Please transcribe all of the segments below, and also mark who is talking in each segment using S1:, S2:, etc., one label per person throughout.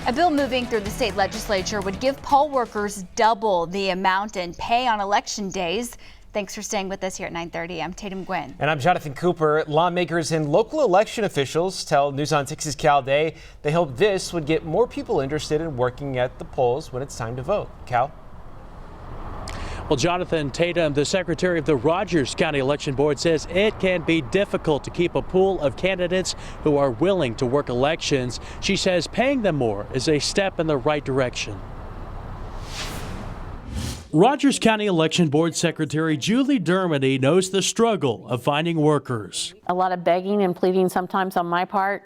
S1: A bill moving through the state legislature would give poll workers double the amount in pay on election days. Thanks for staying with us here at 9:30. I'm Tatum Gwynn.
S2: And I'm Jonathan Cooper. Lawmakers and local election officials tell News on 6's Cal Day they hope this would get more people interested in working at the polls when it's time to vote. Cal?
S3: Well, Jonathan, Tatum, the secretary of the Rogers County Election Board, says it can be difficult to keep a pool of candidates who are willing to work elections. She says paying them more is a step in the right direction. Rogers County Election Board Secretary Julie Dermody knows the struggle of finding workers.
S4: A lot of begging and pleading sometimes on my part.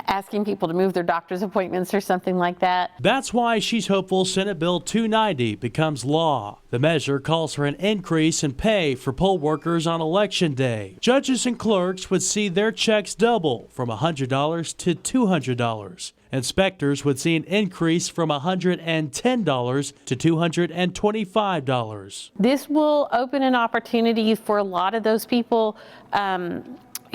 S4: Asking people to move their doctor's appointments or something like that.
S3: That's why she's hopeful Senate Bill 290 becomes law. The measure calls for an increase in pay for poll workers on Election Day. Judges and clerks would see their checks double from $100 to $200. Inspectors would see an increase from $110 to $225.
S4: This will open an opportunity for a lot of those people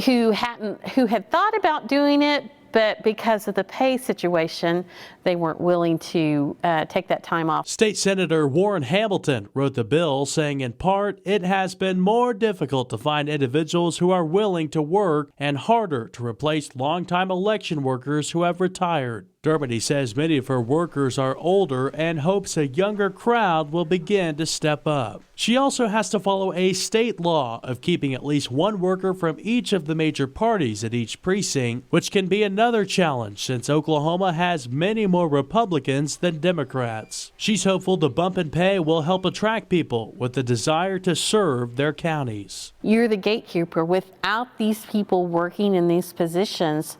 S4: who had thought about doing it, but because of the pay situation, they weren't willing to take that time off.
S3: State Senator Warren Hamilton wrote the bill, saying in part, it has been more difficult to find individuals who are willing to work and harder to replace longtime election workers who have retired. Dermody says many of her workers are older and hopes a younger crowd will begin to step up. She also has to follow a state law of keeping at least one worker from each of the major parties at each precinct, which can be another challenge since Oklahoma has many more Republicans than Democrats. She's hopeful the bump in pay will help attract people with the desire to serve their counties.
S4: You're the gatekeeper. Without these people working in these positions,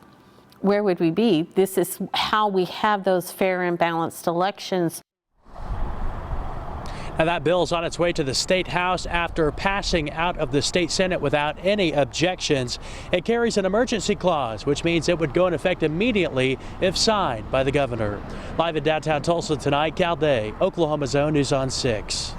S4: where would we be? This is how we have those fair and balanced elections.
S3: Now that bill's on its way to the State House after passing out of the State Senate without any objections. It carries an emergency clause, which means it would go in effect immediately if signed by the governor. Live in downtown Tulsa tonight, Cal Day, Oklahoma's own News on 6.